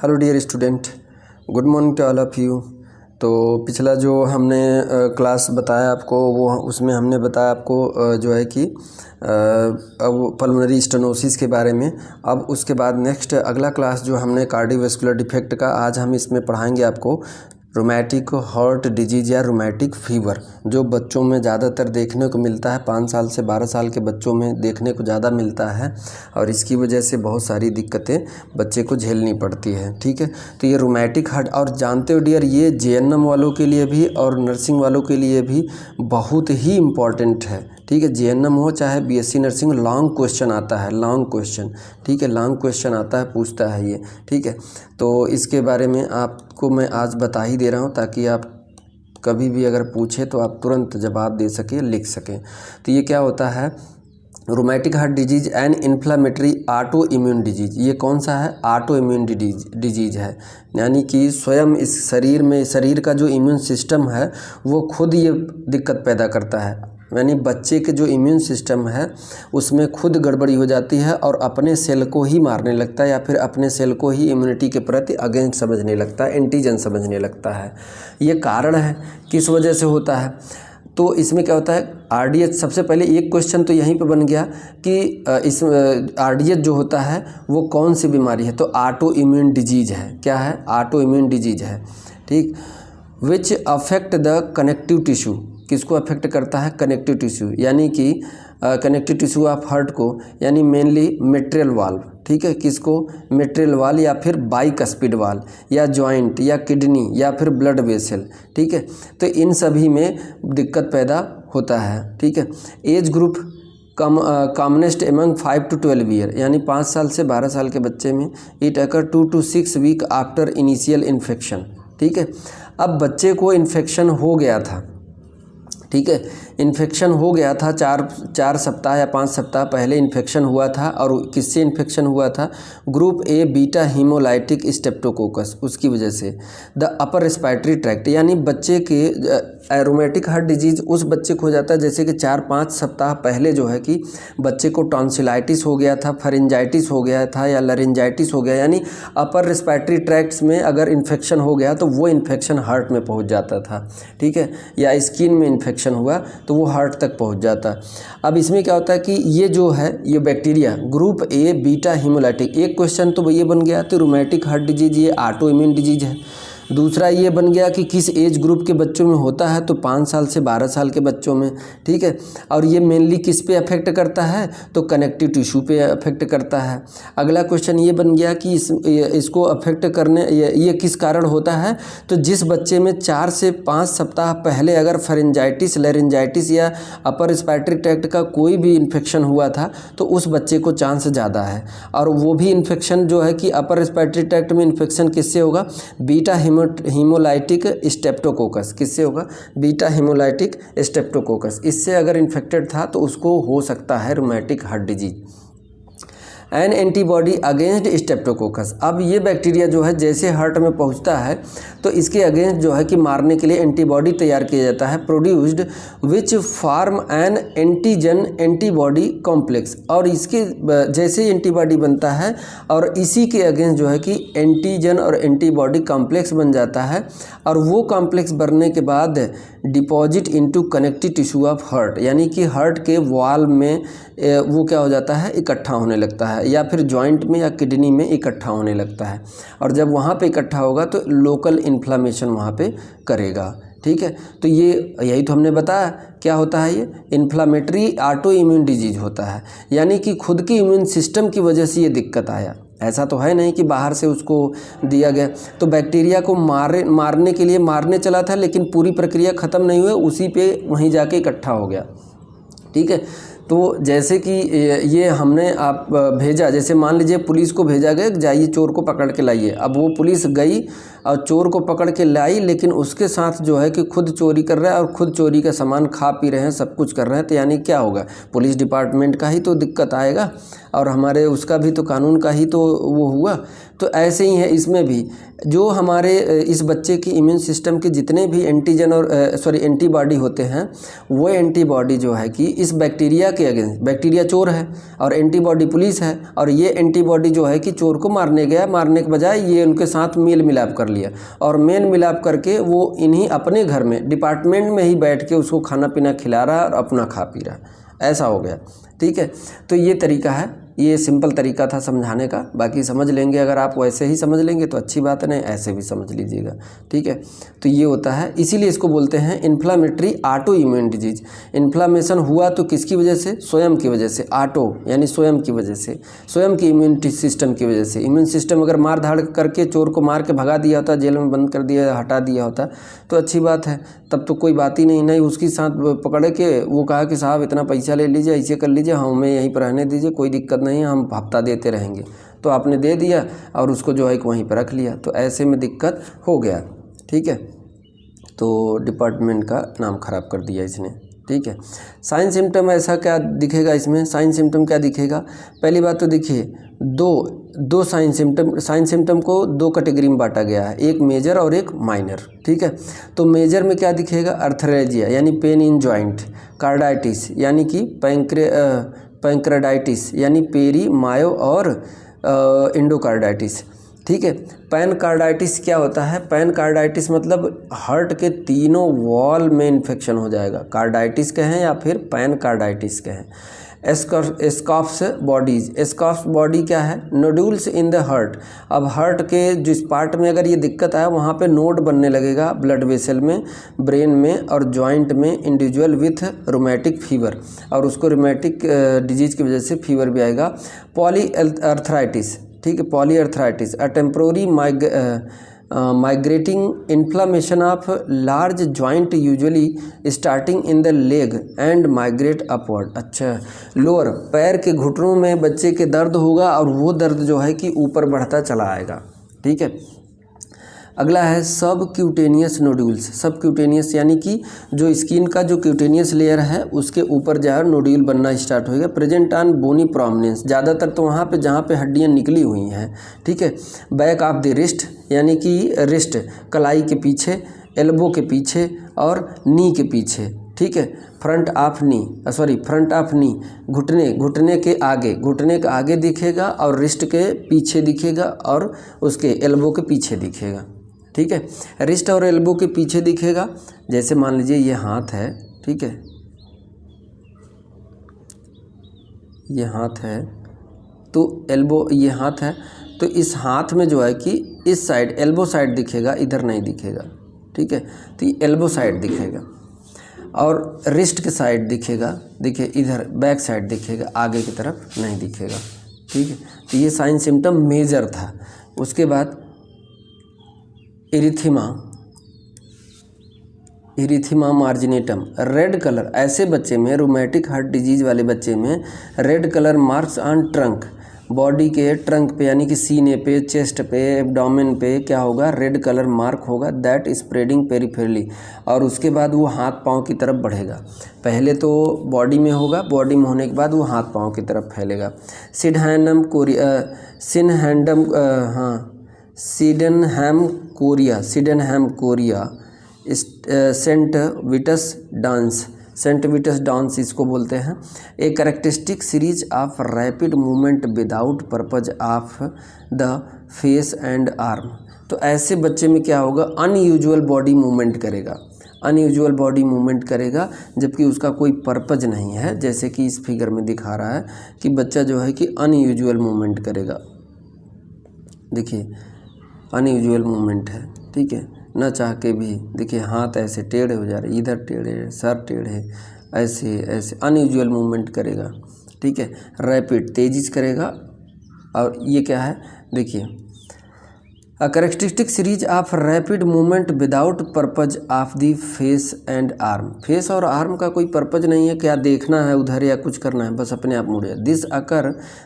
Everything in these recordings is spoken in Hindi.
Hello dear student, good morning to all of you. तो पिछला जो हमने क्लास बताया आपको, वो उसमें हमने बताया आपको जो है कि अब पल्मोनरी स्टेनोसिस के बारे में। अब उसके बाद नेक्स्ट अगला क्लास जो हमने कार्डियोवैस्कुलर डिफेक्ट का, आज हम इसमें पढ़ाएंगे आपको रोमैटिक हार्ट डिजीज़ या रोमैटिक फीवर, जो बच्चों में ज़्यादातर देखने को मिलता है। 5 साल से 12 साल के बच्चों में देखने को ज़्यादा मिलता है और इसकी वजह से बहुत सारी दिक्कतें बच्चे को झेलनी पड़ती है। ठीक है, तो ये रोमैटिक हार्ट, और जानते हो डियर, ये जेएनएम वालों के लिए भी और नर्सिंग वालों के लिए भी बहुत ही इम्पॉर्टेंट है। ठीक है, जेएनएम हो चाहे बीएससी नर्सिंग, लॉन्ग क्वेश्चन आता है, लॉन्ग क्वेश्चन। ठीक है, लॉन्ग क्वेश्चन आता है, पूछता है ये। ठीक है, तो इसके बारे में आपको मैं आज बता ही दे रहा हूँ ताकि आप कभी भी अगर पूछे तो आप तुरंत जवाब दे सकें, लिख सकें। तो ये क्या होता है, rheumatic heart disease and inflammatory auto immune disease. ये कौन सा है? ऑटो इम्यून डिजीज़ है, यानी कि स्वयं इस शरीर का जो इम्यून सिस्टम है वो खुद ये दिक्कत पैदा करता है। यानी बच्चे के जो इम्यून सिस्टम है उसमें खुद गड़बड़ी हो जाती है और अपने सेल को ही मारने लगता है, या फिर अपने सेल को ही इम्यूनिटी के प्रति अगेंस्ट समझने लगता है, एंटीजन समझने लगता है। ये कारण है किस वजह से होता है। तो इसमें क्या होता है, आरडीएच, सबसे पहले एक क्वेश्चन तो यहीं पे बन गया कि इस आरडीएच जो होता है वो कौन सी बीमारी है। तो ऑटो इम्यून डिजीज़ है। क्या है? ऑटो इम्यून डिजीज़ है। ठीक, which affect the connective tissue. किसको अफेक्ट करता है? कनेक्टिव टिश्यू, यानी कि कनेक्टिव टिश्यू ऑफ हार्ट को, यानी मेनली मेट्रियल वाल्व। ठीक है, किसको? मेट्रियल वाल्व या फिर बाइकस्पिड वाल्व, या जॉइंट, या किडनी, या फिर ब्लड वेसल। ठीक है, तो इन सभी में दिक्कत पैदा होता है। ठीक है, age group commonest among 5 to 12 year, यानी 5 साल से 12 साल के बच्चे में। It occur 2 to 6 week after initial infection. ठीक है, अब बच्चे को इन्फेक्शन हो गया था। ठीक है, इन्फेक्शन हो गया था, 4 सप्ताह या 5 सप्ताह पहले इन्फेक्शन हुआ था। और किससे इन्फेक्शन हुआ था? Group A beta haemolytic streptococcus, उसकी वजह से। द अपर रेस्पिरेटरी ट्रैक्ट, यानी बच्चे के रोमैटिक हार्ट डिजीज़ उस बच्चे को हो जाता है जैसे कि 4-5 सप्ताह पहले जो है कि बच्चे को टॉन्सिलाइटिस हो गया था, फरिंजाइटिस हो गया था, या लरिंजाइटिस हो गया। यानी अपर रेस्पिरेटरी ट्रैक्ट्स में अगर इन्फेक्शन हो गया तो वो इन्फेक्शन हार्ट में पहुंच जाता था। ठीक है, या स्किन में इन्फेक्शन हुआ तो वो हार्ट तक पहुंच जाता। अब इसमें क्या होता है कि ये जो है, ये bacteria group A beta haemolytic, एक क्वेश्चन तो ये बन गया तो रोमैटिक हार्ट डिजीज़ ये ऑटो इम्यून डिजीज़ है। दूसरा ये बन गया कि किस एज ग्रुप के बच्चों में होता है, तो 5 साल से 12 साल के बच्चों में। ठीक है, और ये मेनली किस पे अफेक्ट करता है? तो कनेक्टिव टिश्यू पे अफेक्ट करता है। अगला क्वेश्चन ये बन गया कि इसको अफेक्ट करने ये किस कारण होता है? तो जिस बच्चे में 4 से 5 सप्ताह पहले अगर फेरेंजाइटिस, लैरिंजाइटिस या अपर रेस्पिरेटरी ट्रैक्ट का कोई भी इन्फेक्शन हुआ था तो उस बच्चे को चांस ज़्यादा है। और वो भी इन्फेक्शन जो है कि अपर रेस्पिरेटरी ट्रैक्ट में इन्फेक्शन किससे होगा? Beta haemolytic streptococcus. किससे होगा? Beta haemolytic streptococcus. इससे अगर इन्फेक्टेड था तो उसको हो सकता है rheumatic heart disease. N antibody against streptococcus. अब ये बैक्टीरिया जो है जैसे हार्ट में पहुंचता है तो इसके अगेंस्ट जो है कि मारने के लिए एंटीबॉडी तैयार किया जाता है, produced which form an antigen antibody complex. और इसके जैसे एंटीबॉडी बनता है और इसी के अगेंस्ट जो है कि एंटीजन और एंटीबॉडी कॉम्प्लेक्स बन जाता है, और वो कॉम्प्लेक्स बनने के बाद deposit into connective tissue of heart, यानी कि हार्ट के वॉल में वो क्या हो जाता है? इकट्ठा होने लगता है, या फिर जॉइंट में या किडनी में इकट्ठा होने लगता है। और जब वहाँ पे इकट्ठा होगा तो लोकल इन्फ्लामेशन वहाँ पे करेगा। ठीक है, तो ये यही तो हमने बताया क्या होता है, ये इन्फ्लामेटरी ऑटो इम्यून डिजीज होता है, यानी कि खुद की इम्यून सिस्टम की वजह से ये दिक्कत आया। ऐसा तो है नहीं कि बाहर से उसको दिया गया। तो बैक्टीरिया को मारने के लिए मारने चला था, लेकिन पूरी प्रक्रिया ख़त्म नहीं हुई, उसी पे वहीं जाके इकट्ठा हो गया। ठीक है, तो जैसे कि ये हमने आप भेजा, जैसे मान लीजिए पुलिस को भेजा गया, जाइए चोर को पकड़ के लाइए। अब वो पुलिस गई और चोर को पकड़ के लाई, लेकिन उसके साथ जो है कि खुद चोरी कर रहा है और खुद चोरी का सामान खा पी रहे हैं, सब कुछ कर रहे हैं, तो यानी क्या होगा? पुलिस डिपार्टमेंट का ही तो दिक्कत आएगा। और हमारे उसका भी तो कानून का ही तो वो हुआ। तो ऐसे ही है इसमें भी, जो हमारे इस बच्चे की इम्यून सिस्टम के जितने भी एंटीजन और एंटीबॉडी होते हैं, वो एंटीबॉडी जो है कि इस बैक्टीरिया के अगेंस्ट, बैक्टीरिया चोर है और एंटीबॉडी पुलिस है, और ये एंटीबॉडी जो है कि चोर को मारने गया, मारने के बजाय ये उनके साथ मेल मिलाप कर लिया और मेल मिलाप करके वो इन्हीं अपने घर में डिपार्टमेंट में ही बैठ के उसको खाना पीना खिला रहा है और अपना खा पी रहा है, ऐसा हो गया। ठीक है, तो ये तरीका है, ये सिंपल तरीका था समझाने का। बाकी समझ लेंगे, अगर आप वैसे ही समझ लेंगे तो अच्छी बात है, नहीं ऐसे भी समझ लीजिएगा। ठीक है, तो ये होता है, इसीलिए इसको बोलते हैं inflammatory auto immune disease. Inflammation हुआ तो किसकी वजह से? स्वयं की वजह से। ऑटो यानी स्वयं की वजह से, स्वयं की इम्यूनिटी सिस्टम की वजह से। इम्यून सिस्टम अगर मार धाड़ करके चोर को मार के भगा दिया होता, जेल में बंद कर दिया, हटा दिया होता तो अच्छी बात है, तब तो कोई बात ही नहीं उसकी साथ पकड़ के वो कहा कि साहब इतना पैसा ले लीजिए, ऐसे कर लीजिए, हमें यहीं पर रहने दीजिए, कोई दिक्कत नहीं है, हम हफ्ता देते रहेंगे। तो आपने दे दिया और उसको जो है कि वहीं पर रख लिया, तो ऐसे में दिक्कत हो गया। ठीक है, तो डिपार्टमेंट का नाम खराब कर दिया इसने। ठीक है, साइन सिम्टम ऐसा क्या दिखेगा इसमें? साइन सिम्टम क्या दिखेगा? पहली बात तो देखिए, दो साइन सिम्टम को दो कैटेगरी में बांटा गया है, एक मेजर और एक माइनर। ठीक है, तो मेजर में क्या दिखेगा? अर्थरेजिया यानी पेन इन जॉइंट, कार्डाइटिस यानी कि पैंक्रेडाइटिस यानी पेरी, मायो और इंडोकार्डाइटिस। ठीक है, पैनकार्डाइटिस क्या होता है? पैनकार्डाइटिस मतलब हार्ट के तीनों वॉल में इन्फेक्शन हो जाएगा, कार्डाइटिस कहें या फिर पैनकार्डाइटिस कहें। एस्कॉप्स बॉडीज, एस्कॉप्स बॉडी क्या है? Nodules in the heart. अब हार्ट के जिस पार्ट में अगर ये दिक्कत आए वहाँ पे नोड बनने लगेगा, ब्लड वेसल में, ब्रेन में और जॉइंट में, इंडिविजुअल विथ रोमैटिक फीवर, और उसको रोमैटिक डिजीज़ की वजह से फीवर भी आएगा। पॉली अर्थराइटिस, ठीक है, poly arthritis a temporary migrating inflammation of large joint usually starting in the leg and migrate upward. अच्छा, लोअर पैर के घुटनों में बच्चे के दर्द होगा और वो दर्द जो है कि ऊपर बढ़ता चला आएगा। ठीक है, अगला है सब क्यूटेनियस नोड्यूल्स। सब क्यूटेनियस यानी कि जो स्किन का जो क्यूटेनियस लेयर है उसके ऊपर जो है नोड्यूल बनना स्टार्ट होएगा। प्रेजेंट ऑन बोनी प्रोमिनेंस, ज़्यादातर तो वहाँ पे जहाँ पे हड्डियाँ निकली हुई हैं। ठीक है, बैक ऑफ द रिस्ट यानी कि रिस्ट कलाई के पीछे, एल्बो के पीछे और नी के पीछे। ठीक है, फ्रंट ऑफ नी, घुटने के आगे दिखेगा और रिस्ट के पीछे दिखेगा और उसके एल्बो के पीछे दिखेगा। ठीक है, रिस्ट और एल्बो के पीछे दिखेगा। जैसे मान लीजिए ये हाथ है, ठीक है, ये हाथ है तो एल्बो, ये हाथ है तो इस हाथ में जो है कि इस साइड एल्बो साइड दिखेगा, इधर नहीं दिखेगा। ठीक है, तो ये एल्बो साइड दिखेगा और रिस्ट के साइड दिखेगा, देखिए इधर बैक साइड दिखेगा, आगे की तरफ नहीं दिखेगा। ठीक है, तो ये साइन सिम्टम मेजर था। उसके बाद इरिथीमा मार्जिनेटम, रेड कलर, ऐसे बच्चे में रूमेटिक हार्ट डिजीज़ वाले बच्चे में red colour marks on trunk, body के ट्रंक पे यानी कि सीने पे, चेस्ट पे, एब्डोमेन पे क्या होगा? रेड कलर मार्क होगा, दैट स्प्रेडिंग पेरिफेरली, और उसके बाद वो हाथ पाँव की तरफ बढ़ेगा। पहले तो बॉडी में होगा, बॉडी में होने के बाद वो हाथ पाँव की तरफ फैलेगा। सिडनहैम कोरिया, सेंट विटस डांस इसको बोलते हैं। A characteristic series of rapid movement without purpose of the face and arm. तो ऐसे बच्चे में क्या होगा? अनयूजुअल बॉडी मूवमेंट करेगा, जबकि उसका कोई पर्पज नहीं है। जैसे कि इस फिगर में दिखा रहा है कि बच्चा जो है कि अनयूजुअल मूवमेंट करेगा। देखिए अनयूजुअल मूवमेंट है, ठीक है, न चाह के भी। देखिए हाथ ऐसे टेढ़े हो जा रहे, इधर टेढ़े, सर टेढ़े, ऐसे अनयूजुअल मूवमेंट करेगा। ठीक है, रैपिड तेजी से करेगा। और ये क्या है? देखिए a characteristic series of rapid movement without purpose of the face and arm. Face और आर्म का कोई पर्पज नहीं है, क्या देखना है उधर या कुछ करना है, बस अपने आप मुड़ जाए।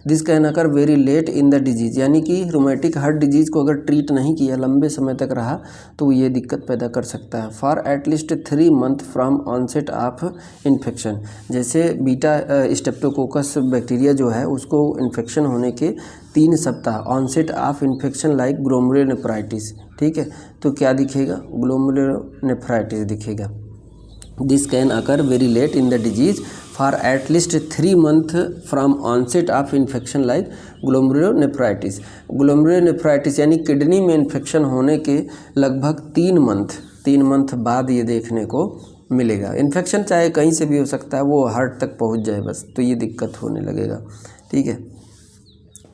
This can occur very late in the disease, यानी कि रोमेटिक हार्ट डिजीज़ को अगर ट्रीट नहीं किया, लंबे समय तक रहा तो ये दिक्कत पैदा कर सकता है। For at least 3 month from onset of infection, जैसे बीटा स्टेप्टोकोकस बैक्टीरिया जो है उसको इन्फेक्शन होने के 3 सप्ताह, onset of infection like glomerulonephritis, ठीक है, तो क्या दिखेगा, ग्लोमेरुलोनेफ्राइटिस दिखेगा। This can occur very late in the disease for at least 3 month from onset of infection like glomerulonephritis. Glomerulonephritis यानी किडनी में इन्फेक्शन होने के लगभग 3 मंथ बाद ये देखने को मिलेगा। इन्फेक्शन चाहे कहीं से भी हो सकता है, वो हार्ट तक पहुंच जाए बस, तो ये दिक्कत होने लगेगा, ठीक है।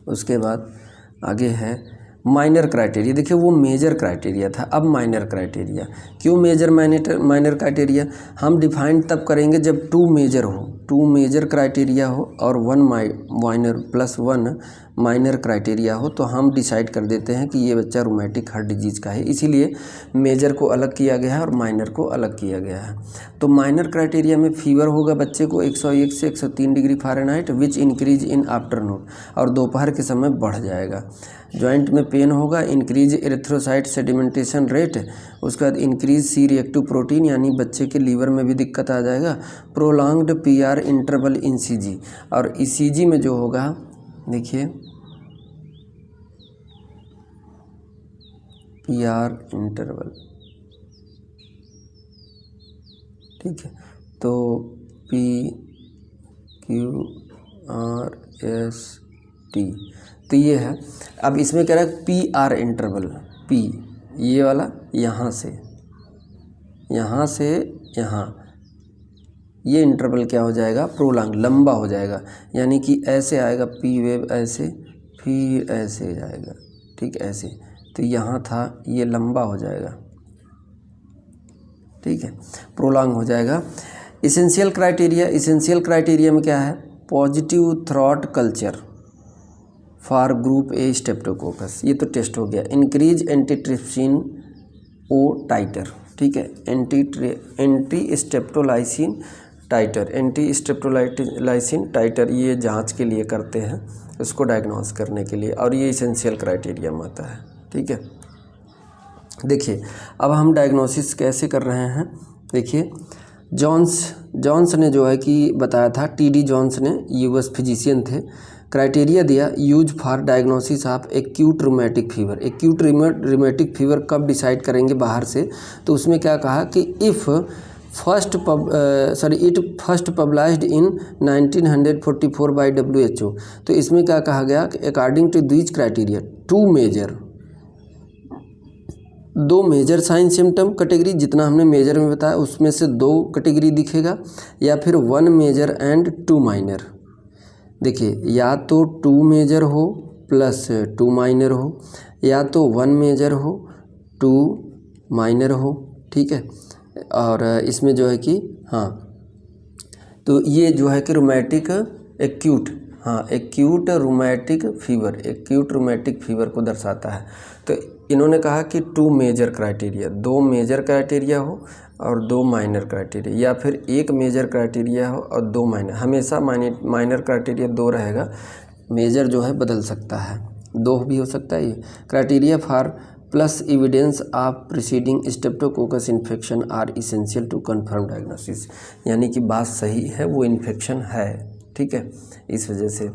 उसके बाद आगे है माइनर क्राइटेरिया। देखिए वो मेजर क्राइटेरिया था, अब माइनर क्राइटेरिया। क्यों माइनर क्राइटेरिया हम डिफाइन तब करेंगे जब 2 मेजर हो, 2 मेजर क्राइटेरिया हो और 1 माइनर प्लस 1 माइनर क्राइटेरिया हो, तो हम डिसाइड कर देते हैं कि ये बच्चा रूमेटिक हार्ट डिजीज़ का है। इसीलिए मेजर को अलग किया गया है और माइनर को अलग किया गया है। तो माइनर क्राइटेरिया में फीवर होगा बच्चे को 101 से 103 degree Fahrenheit which increase in afternoon, और दोपहर के समय बढ़ जाएगा। जॉइंट में पेन होगा, इंक्रीज एरिथ्रोसाइट सेडिमेंटेशन रेट, उसके बाद इंक्रीज सी रिएक्टिव प्रोटीन, यानी बच्चे के लीवर में भी दिक्कत आ जाएगा। प्रोलॉन्ग्ड पीआर इंटरवल इन सीजी, और ईसीजी में जो होगा देखिए पीआर इंटरवल, ठीक है, तो PQRST, तो ये है। अब इसमें कह रहा है पीआर इंटरवल, पी ये वाला यहाँ से यहाँ, ये इंटरवल क्या हो जाएगा, प्रोलॉन्ग, लंबा हो जाएगा, यानी कि ऐसे आएगा पी वेव, ऐसे फिर ऐसे जाएगा, ठीक, ऐसे, तो यहाँ था, ये लंबा हो जाएगा, ठीक है, प्रोलॉन्ग हो जाएगा। इसेंशियल क्राइटेरिया में क्या है, positive throat culture for group A streptococcus, ये तो टेस्ट हो गया। इंक्रीज एंटीट्रिप्सिन ओ टाइटर, ठीक है, एंटी स्टेप्टोलाइसिन टाइटर, ये जांच के लिए करते हैं, इसको डायग्नोस करने के लिए, और ये इसेंशियल क्राइटेरिया में आता है, ठीक है। देखिए अब हम डायग्नोसिस कैसे कर रहे हैं, देखिए जॉन्स ने जो है कि बताया था, TD जॉन्स ने, यूएस फिजिशियन थे, क्राइटेरिया दिया, use for diagnosis of acute rheumatic fever. Acute rheumatic fever कब डिसाइड करेंगे बाहर से, तो उसमें क्या कहा कि it first published in 1944 by WHO। तो इसमें क्या कहा गया कि according to this criteria 2 major sign symptom category, जितना हमने मेजर में बताया उसमें से 2 कैटेगरी दिखेगा, या फिर 1 मेजर एंड 2 माइनर। देखिए या तो 2 मेजर हो प्लस 2 माइनर हो, या तो 1 मेजर हो 2 माइनर हो, ठीक है। और इसमें जो है कि हाँ, तो ये जो है कि रूमेटिक एक्यूट रूमेटिक फीवर को दर्शाता है। तो इन्होंने कहा कि 2 मेजर क्राइटेरिया, 2 मेजर क्राइटेरिया हो और 2 माइनर क्राइटेरिया, या फिर 1 मेजर क्राइटेरिया हो और 2 माइनर। हमेशा माइनर क्राइटेरिया 2 रहेगा, मेजर जो है बदल सकता है, 2 भी हो सकता है। ये criteria for plus evidence of preceding streptococcus infection are essential to confirm diagnosis, यानी कि बात सही है, वो इन्फेक्शन है, ठीक है। इस वजह से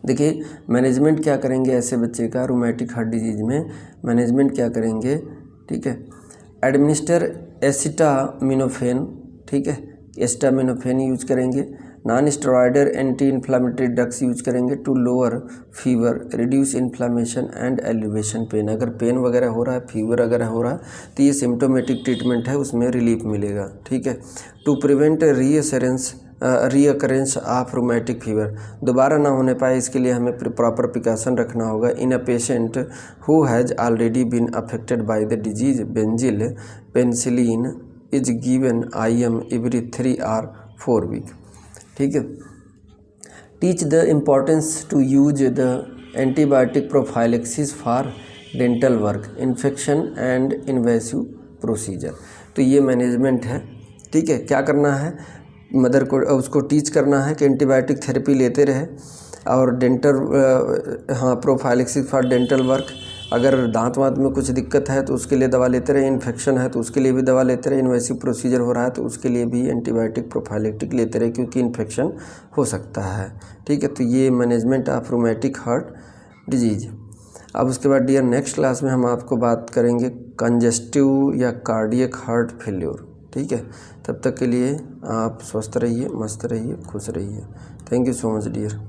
देखिए मैनेजमेंट क्या करेंगे ऐसे बच्चे का रूमेटिक हार्ट डिजीज़ में, मैनेजमेंट क्या करेंगे, ठीक है, एडमिनिस्टर एसिटामिनोफेन, ठीक है, एसिटामिनोफेन यूज करेंगे। Non steroidal anti inflammatory drugs use करेंगे to lower fever, reduce inflammation and elevation pain. अगर पेन वगैरह हो रहा है, फीवर वगैरह हो रहा है, तो ये सिम्टोमेटिक ट्रीटमेंट है, उसमें रिलीफ मिलेगा, ठीक है। To prevent recurrence of rheumatic fever, दोबारा ना होने पाए इसके लिए हमें प्रॉपर प्रिकॉशन रखना होगा। In a patient who has already been affected by the disease, benzyl penicillin is given IM every 3 or 4 week, ठीक है। Teach the importance to use the antibiotic prophylaxis for dental work, infection and invasive procedure. तो ये मैनेजमेंट है, ठीक है। क्या करना है, मदर को उसको टीच करना है कि एंटीबायोटिक थेरेपी लेते रहे, और dental prophylaxis for dental work, अगर दांत वांत में कुछ दिक्कत है तो उसके लिए दवा लेते रहे, इन्फेक्शन है तो उसके लिए भी दवा लेते रहे, इन्वेसिव प्रोसीजर हो रहा है तो उसके लिए भी एंटीबायोटिक प्रोफाइलेक्टिक लेते रहे, क्योंकि इन्फेक्शन हो सकता है, ठीक है। तो ये management of rheumatic heart disease. अब उसके बाद डियर नेक्स्ट क्लास में हम आपको बात करेंगे कंजेस्टिव या कार्डियक हार्ट फेल्योर, ठीक है। तब तक के लिए आप स्वस्थ रहिए, मस्त रहिए, खुश रहिए। Thank you so much dear.